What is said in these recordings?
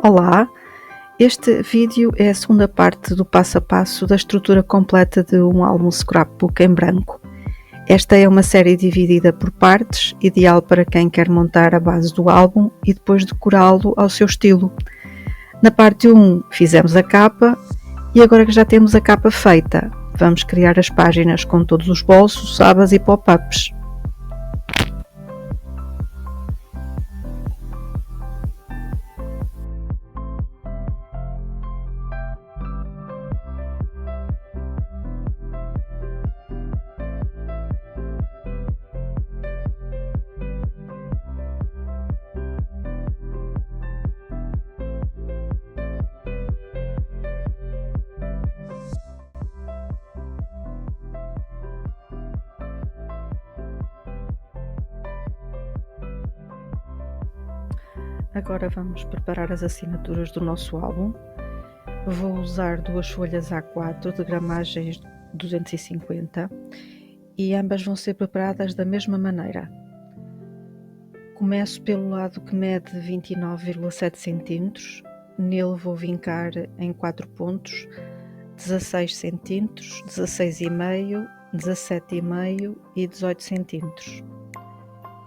Olá, este vídeo é a segunda parte do passo a passo da estrutura completa de um álbum scrapbook em branco. Esta é uma série dividida por partes, ideal para quem quer montar a base do álbum e depois decorá-lo ao seu estilo. Na parte 1 fizemos a capa e agora que já temos a capa feita, vamos criar as páginas com todos os bolsos, abas e pop-ups. Agora vamos preparar as assinaturas do nosso álbum. Vou usar duas folhas A4 de gramagens 250 e ambas vão ser preparadas da mesma maneira. Começo pelo lado que mede 29,7 cm, nele vou vincar em 4 pontos 16 cm, 16,5, 17,5 e 18 cm.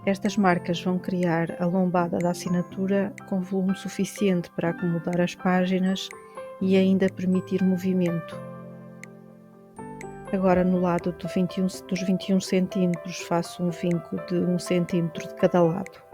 Estas marcas vão criar a lombada da assinatura com volume suficiente para acomodar as páginas e ainda permitir movimento. Agora no lado dos 21 cm faço um vinco de 1 cm de cada lado.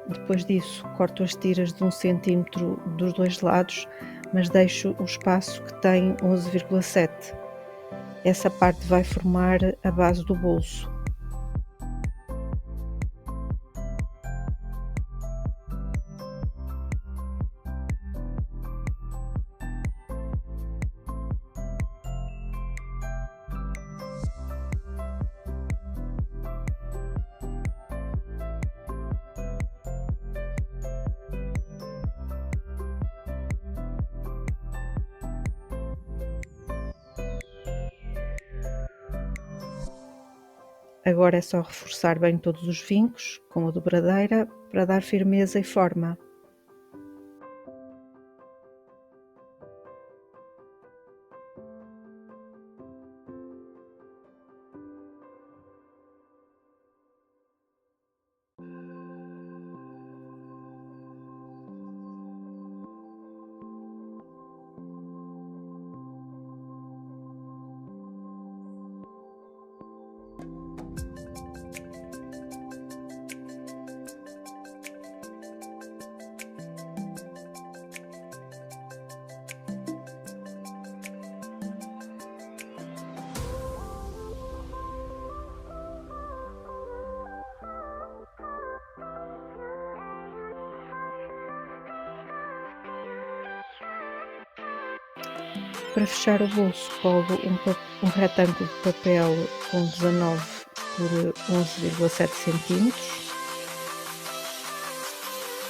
Depois disso, corto as tiras de 1 cm dos dois lados, mas deixo o espaço que tem 11,7. Essa parte vai formar a base do bolso. Agora é só reforçar bem todos os vincos com a dobradeira para dar firmeza e forma. Para fechar o bolso, colo um retângulo de papel com 19 por 11,7 cm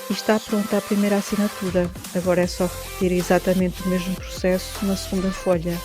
e está pronta a primeira assinatura. Agora é só repetir exatamente o mesmo processo na segunda folha.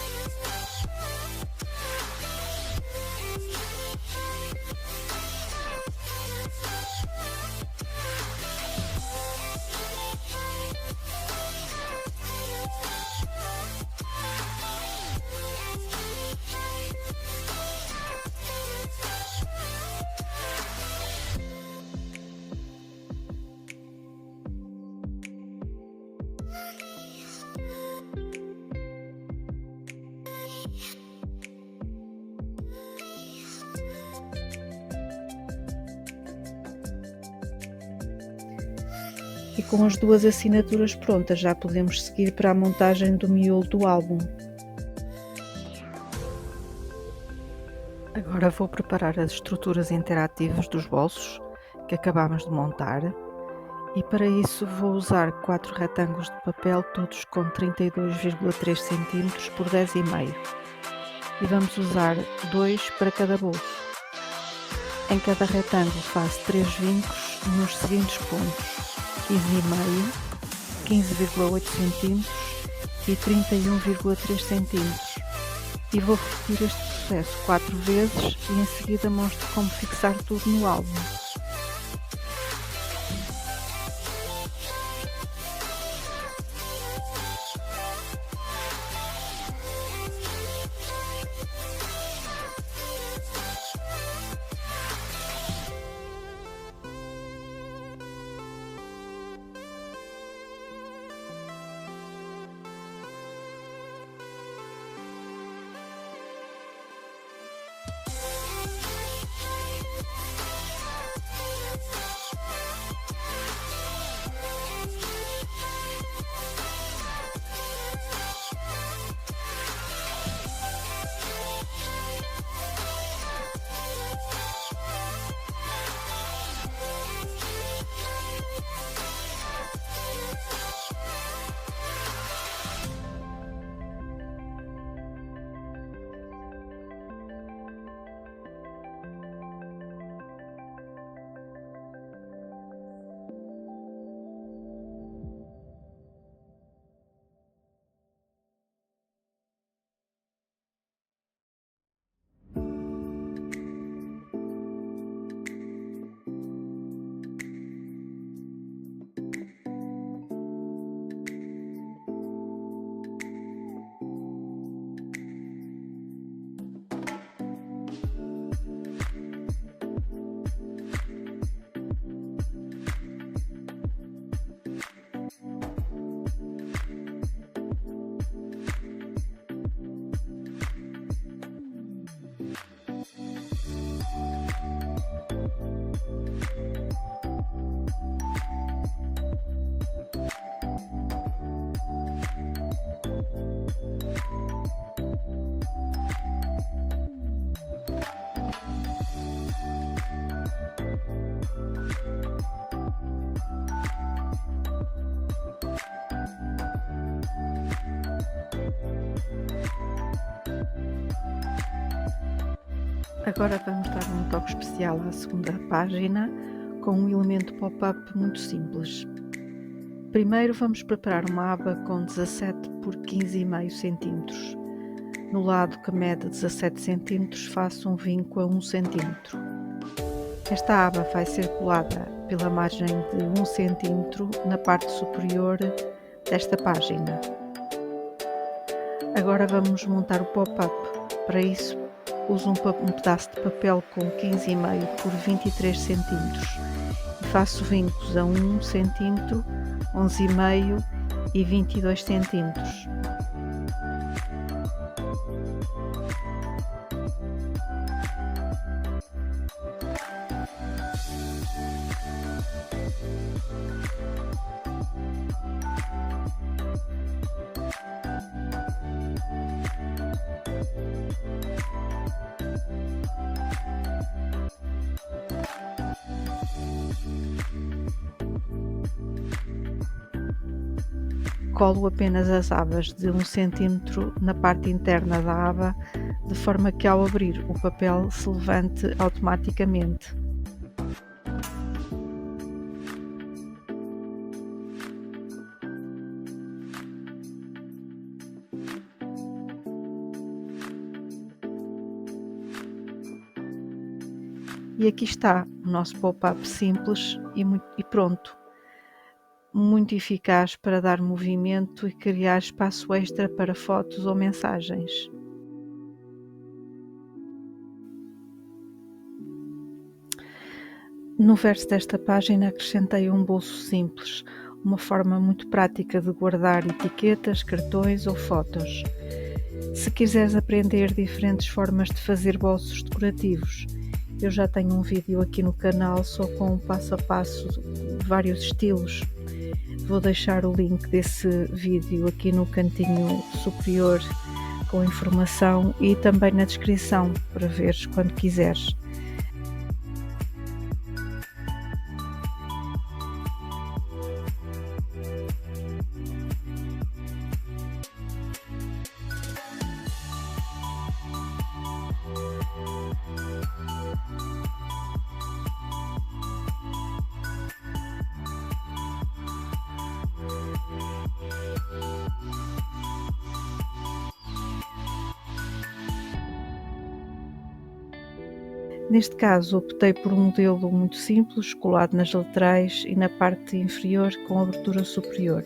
E com as duas assinaturas prontas já podemos seguir para a montagem do miolo do álbum. Agora vou preparar as estruturas interativas dos bolsos que acabamos de montar E para isso vou usar 4 retângulos de papel, todos com 32,3 cm por 10,5 e vamos usar 2 para cada bolso. Em cada retângulo faço 3 vincos nos seguintes pontos: 15,5, 15,8 cm e 31,3 cm. E vou repetir este processo 4 vezes e em seguida mostro como fixar tudo no álbum. Agora vamos dar um toque especial à segunda página com um elemento pop-up muito simples. Primeiro vamos preparar uma aba com 17 por 15,5 cm. No lado que mede 17 cm faço um vinco a 1 cm. Esta aba vai ser colada pela margem de 1 cm na parte superior desta página. Agora vamos montar o pop-up. Para isso uso um pedaço de papel com 15,5 por 23 cm e faço vincos a 1 cm, 11,5 e 22 cm. Colo apenas as abas de 1 cm na parte interna da aba, de forma que ao abrir o papel se levante automaticamente. E aqui está o nosso pop-up simples e pronto. Muito eficaz para dar movimento e criar espaço extra para fotos ou mensagens. No verso desta página acrescentei um bolso simples, uma forma muito prática de guardar etiquetas, cartões ou fotos. Se quiseres aprender diferentes formas de fazer bolsos decorativos, eu já tenho um vídeo aqui no canal só com passo a passo de vários estilos. Vou deixar o link desse vídeo aqui no cantinho superior com informação e também na descrição para veres quando quiseres. Neste caso optei por um modelo muito simples, colado nas laterais e na parte inferior com abertura superior.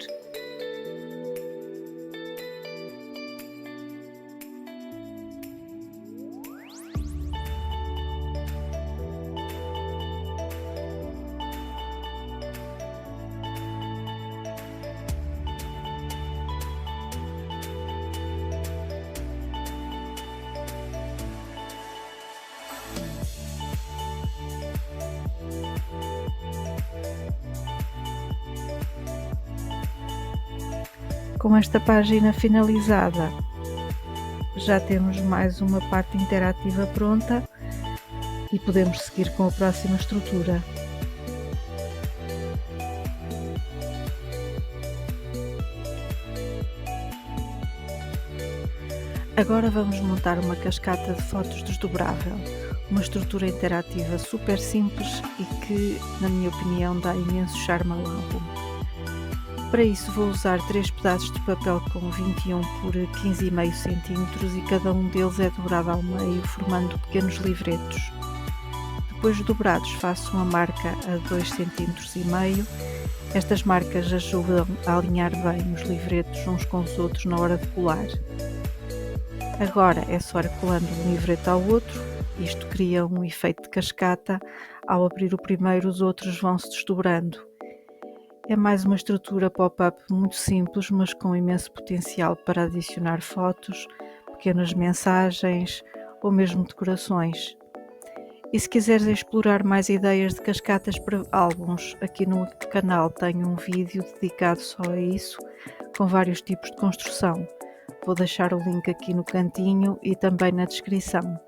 Com esta página finalizada, já temos mais uma parte interativa pronta e podemos seguir com a próxima estrutura. Agora vamos montar uma cascata de fotos desdobrável, uma estrutura interativa super simples e que, na minha opinião, dá imenso charme ao álbum. Para isso vou usar 3 pedaços de papel com 21 por 15,5 cm e cada um deles é dobrado ao meio, formando pequenos livretos. Depois de dobrados faço uma marca a 2,5 cm. Estas marcas ajudam a alinhar bem os livretos uns com os outros na hora de colar. Agora é só ir colando um livreto ao outro, isto cria um efeito de cascata, ao abrir o primeiro os outros vão se desdobrando. É mais uma estrutura pop-up muito simples, mas com imenso potencial para adicionar fotos, pequenas mensagens ou mesmo decorações. E se quiseres explorar mais ideias de cascatas para álbuns, aqui no canal tenho um vídeo dedicado só a isso, com vários tipos de construção. Vou deixar o link aqui no cantinho e também na descrição.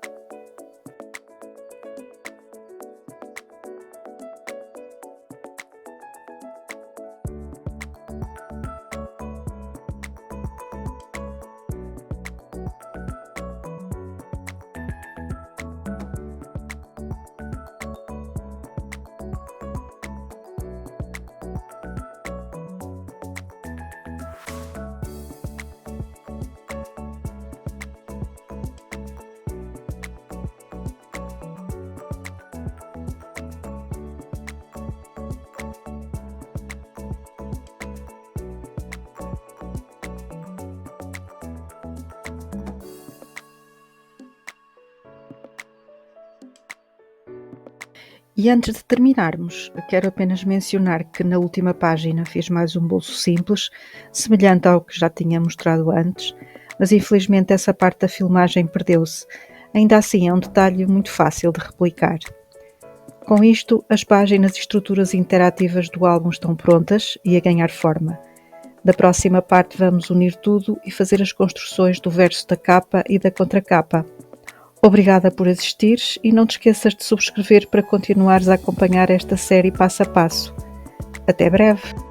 E antes de terminarmos, quero apenas mencionar que na última página fiz mais um bolso simples, semelhante ao que já tinha mostrado antes, mas infelizmente essa parte da filmagem perdeu-se. Ainda assim é um detalhe muito fácil de replicar. Com isto, as páginas e estruturas interativas do álbum estão prontas e a ganhar forma. Da próxima parte vamos unir tudo e fazer as construções do verso da capa e da contracapa. Obrigada por assistires e não te esqueças de subscrever para continuares a acompanhar esta série passo a passo. Até breve!